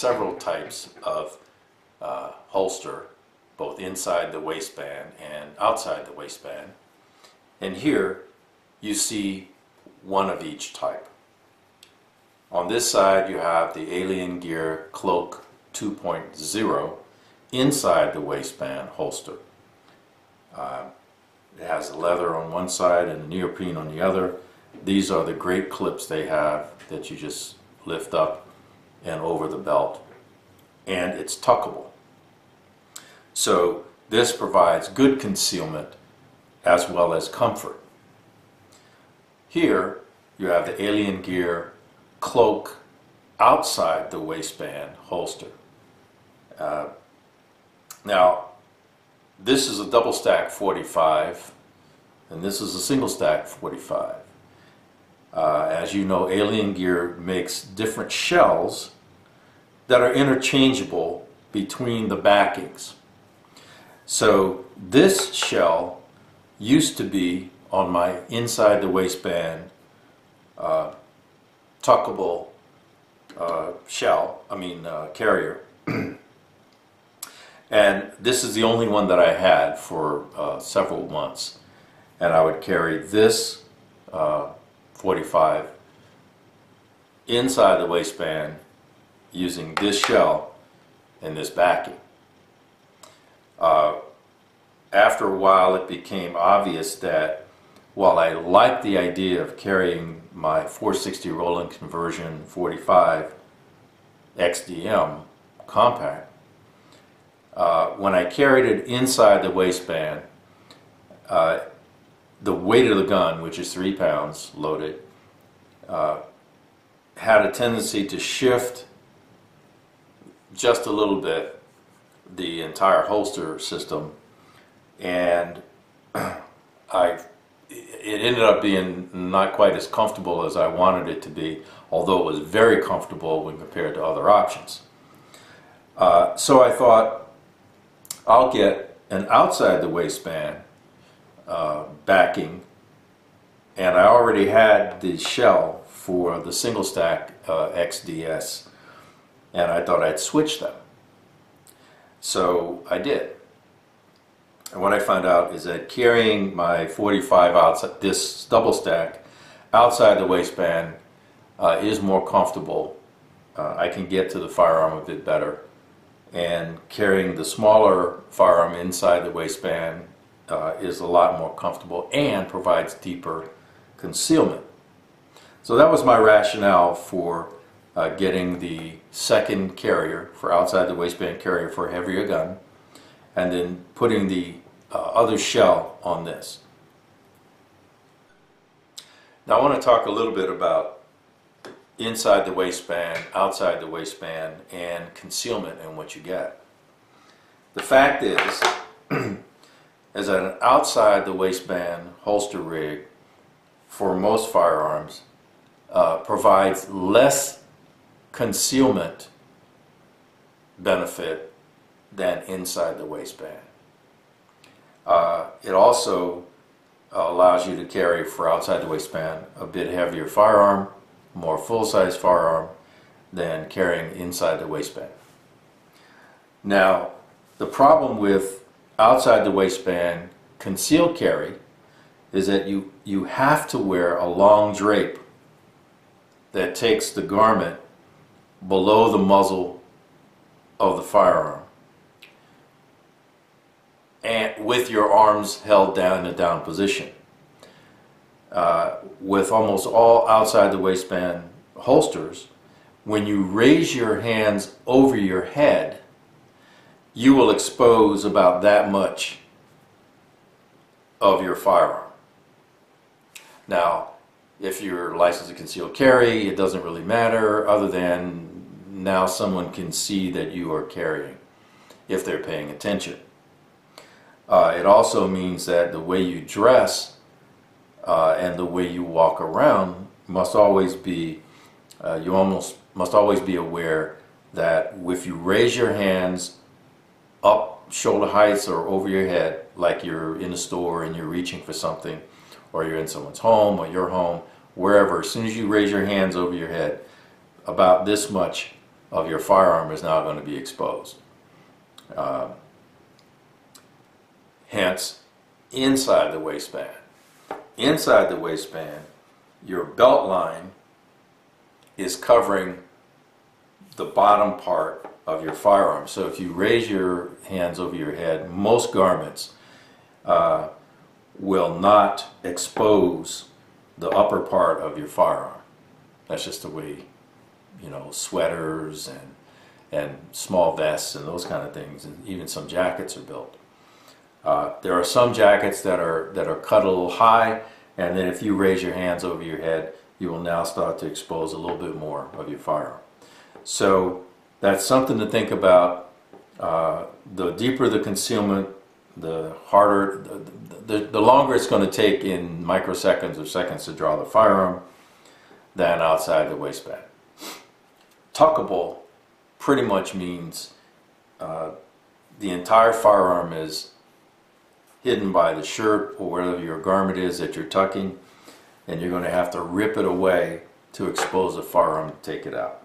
several types of holster, both inside the waistband and outside the waistband. And here you see one of each type. On this side you have the Alien Gear Cloak 2.0 inside the waistband holster. It has leather on one side and neoprene on the other. These are the great clips they have that you just lift up and over the belt, and it's tuckable. So this provides good concealment as well as comfort. Here you have the Alien Gear Cloak outside the waistband holster. Now this is a double stack 45 and this is a single stack 45. As you know, Alien Gear makes different shells that are interchangeable between the backings. So this shell used to be on my inside the waistband tuckable carrier. And this is the only one that I had for several months. And I would carry this 45 inside the waistband using this shell and this backing. After a while it became obvious that while I liked the idea of carrying my 460 Roland Conversion 45 XDM compact, when I carried it inside the waistband, the weight of the gun, which is 3 pounds loaded, had a tendency to shift just a little bit the entire holster system, and it ended up being not quite as comfortable as I wanted it to be, although it was very comfortable when compared to other options. So I thought, I'll get an outside the waistband backing, and I already had the shell for the single stack XDS, and I thought I'd switch them. So I did. And what I found out is that carrying my 45 outside, this double stack outside the waistband is more comfortable. I can get to the firearm a bit better, and carrying the smaller firearm inside the waistband is a lot more comfortable and provides deeper concealment. So that was my rationale for getting the second carrier, for outside the waistband carrier for a heavier gun, and then putting the other shell on this. Now I want to talk a little bit about inside the waistband, outside the waistband, and concealment and what you get. The fact is that an outside the waistband holster rig for most firearms provides less concealment benefit than inside the waistband. It also allows you to carry for outside the waistband a bit heavier firearm, more full-size firearm than carrying inside the waistband. Now, the problem with outside the waistband concealed carry is that you have to wear a long drape that takes the garment below the muzzle of the firearm, and with your arms held down in a down position. With almost all outside the waistband holsters, when you raise your hands over your head, you will expose about that much of your firearm. Now, if you're licensed to concealed carry, it doesn't really matter, other than now someone can see that you are carrying if they're paying attention. It also means that the way you dress and the way you walk around must always be, must always be aware that if you raise your hands up shoulder heights or over your head, like you're in a store and you're reaching for something, or you're in someone's home or your home, wherever, as soon as you raise your hands over your head, about this much of your firearm is now going to be exposed. Hence, inside the waistband. Inside the waistband, your belt line is covering the bottom part of your firearm. So if you raise your hands over your head, most garments will not expose the upper part of your firearm. That's just the way, you know, sweaters and small vests and those kind of things, and even some jackets are built. There are some jackets that are cut a little high, and then if you raise your hands over your head, you will now start to expose a little bit more of your firearm. So that's something to think about. The deeper the concealment, the harder, the longer it's going to take in microseconds or seconds to draw the firearm than outside the waistband. Tuckable pretty much means the entire firearm is hidden by the shirt or whatever your garment is that you're tucking, and you're going to have to rip it away to expose the firearm to take it out.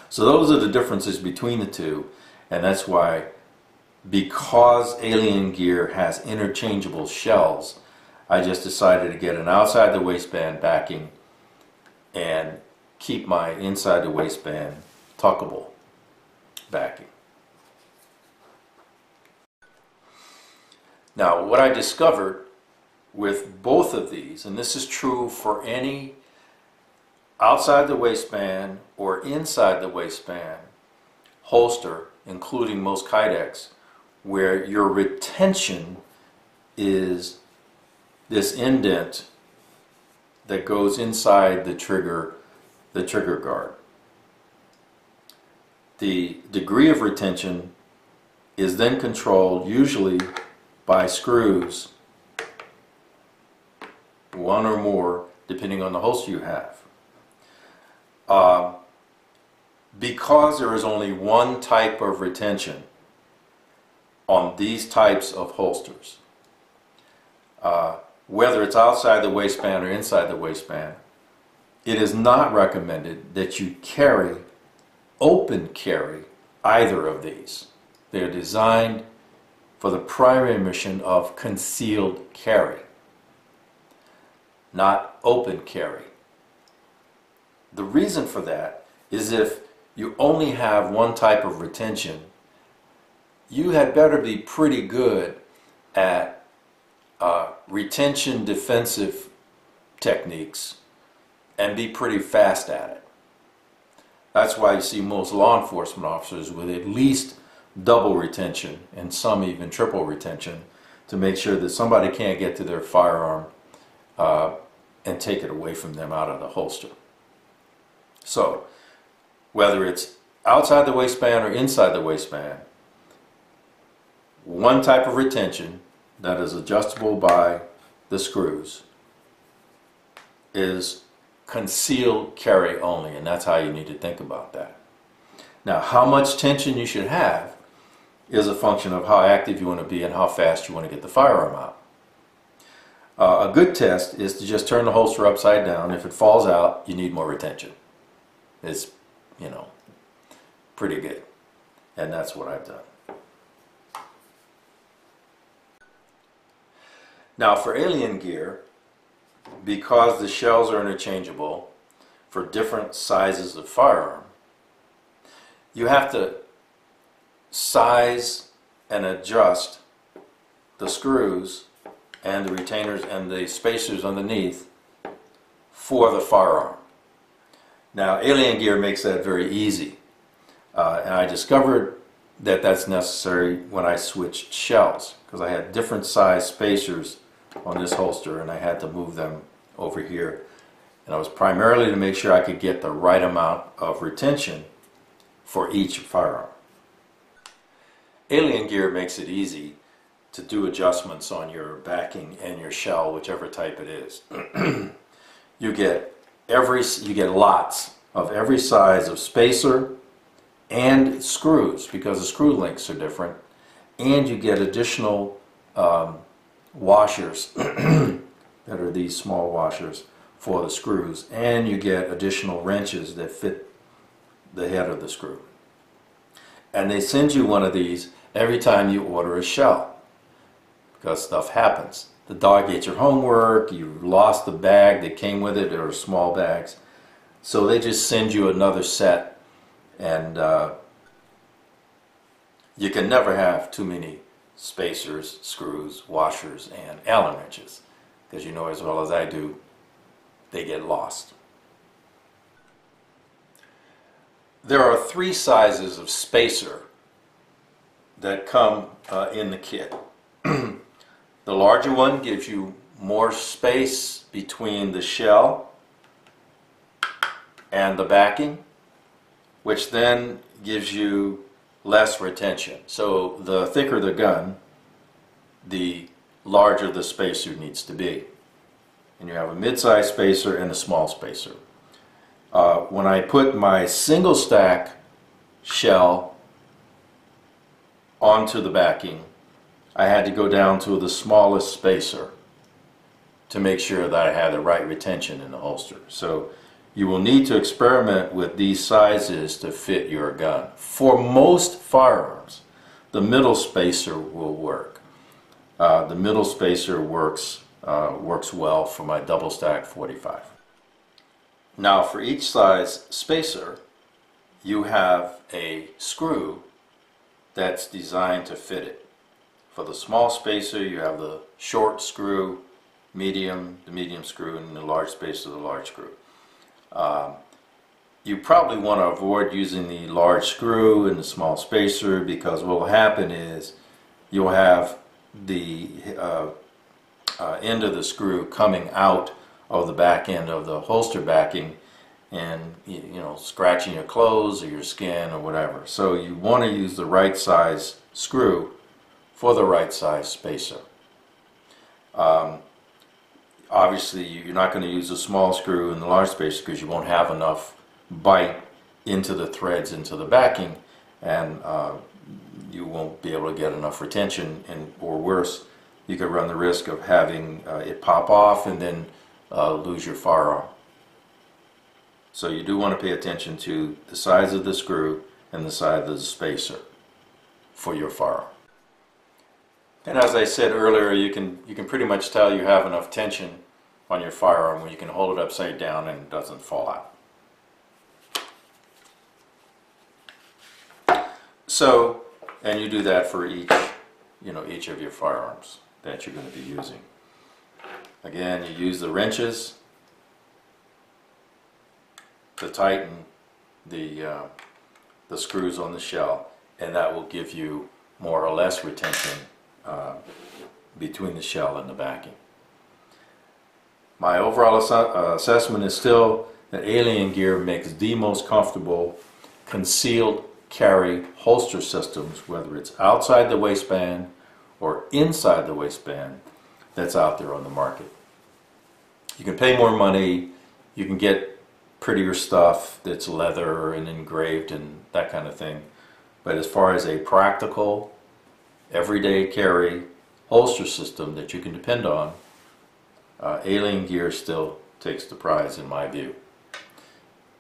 So those are the differences between the two, and that's why, because Alien Gear has interchangeable shells, I just decided to get an outside the waistband backing and keep my inside the waistband tuckable backing. Now, what I discovered with both of these, and this is true for any outside the waistband or inside the waistband holster, including most Kydex, where your retention is this indent that goes inside the trigger guard. The degree of retention is then controlled usually by screws, one or more, depending on the holster you have. Because there is only one type of retention on these types of holsters, whether it's outside the waistband or inside the waistband, it is not recommended that you open carry either of these. They are designed for the primary mission of concealed carry, not open carry. The reason for that is if you only have one type of retention, you had better be pretty good at retention defensive techniques and be pretty fast at it. That's why you see most law enforcement officers with at least double retention and some even triple retention to make sure that somebody can't get to their firearm and take it away from them out of the holster. So whether it's outside the waistband or inside the waistband, one type of retention that is adjustable by the screws is concealed carry only, and that's how you need to think about that. Now, how much tension you should have is a function of how active you want to be and how fast you want to get the firearm out. A good test is to just turn the holster upside down. If it falls out, you need more retention. It's, you know, pretty good. And that's what I've done. Now, for Alien Gear, because the shells are interchangeable for different sizes of firearm, you have to size and adjust the screws and the retainers and the spacers underneath for the firearm. Now, Alien Gear makes that very easy, and I discovered that that's necessary when I switched shells, because I had different size spacers on this holster and I had to move them over here, and it was primarily to make sure I could get the right amount of retention for each firearm. Alien Gear makes it easy to do adjustments on your backing and your shell, whichever type it is. You get lots of every size of spacer and screws, because the screw lengths are different, and you get additional washers that are these small washers for the screws, and you get additional wrenches that fit the head of the screw. And they send you one of these every time you order a shell, because stuff happens. The dog ate your homework, you lost the bag that came with it, or small bags. So they just send you another set, and you can never have too many spacers, screws, washers, and Allen wrenches, because you know as well as I do, they get lost. There are 3 sizes of spacer that come in the kit. The larger one gives you more space between the shell and the backing, which then gives you less retention. So the thicker the gun, the larger the spacer needs to be. And you have a mid-size spacer and a small spacer. When I put my single stack shell onto the backing, I had to go down to the smallest spacer to make sure that I had the right retention in the holster. So you will need to experiment with these sizes to fit your gun. For most firearms, the middle spacer will work. The middle spacer works well for my double stack 45. Now for each size spacer, you have a screw that's designed to fit it. For the small spacer, you have the short screw, the medium screw, and the large spacer, the large screw. You probably want to avoid using the large screw and the small spacer, because what will happen is you'll have the end of the screw coming out of the back end of the holster backing, and you know, scratching your clothes or your skin or whatever. So you want to use the right size screw for the right size spacer. Obviously you're not going to use a small screw in the large spacer because you won't have enough bite into the threads into the backing, and you won't be able to get enough retention, and or worse, you could run the risk of having it pop off and then lose your firearm. So you do want to pay attention to the size of the screw and the size of the spacer for your firearm. And as I said earlier, you can pretty much tell you have enough tension on your firearm when you can hold it upside down and it doesn't fall out. So, and you do that for each of your firearms that you're going to be using. Again, you use the wrenches to tighten the screws on the shell, and that will give you more or less retention between the shell and the backing. My overall assessment is still that Alien Gear makes the most comfortable concealed carry holster systems, whether it's outside the waistband or inside the waistband, that's out there on the market. You can pay more money, you can get prettier stuff that's leather and engraved and that kind of thing, but as far as a practical everyday carry holster system that you can depend on, Alien Gear still takes the prize in my view,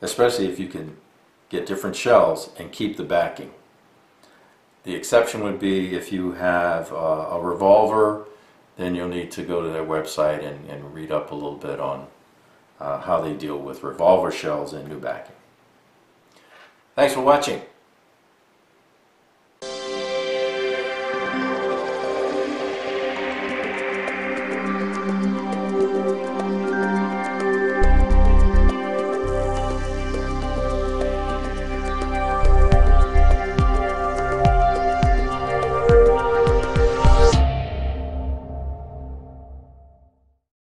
especially if you can get different shells and keep the backing. The exception would be if you have a revolver, then you'll need to go to their website and read up a little bit on how they deal with revolver shells and new backing. Thanks for watching.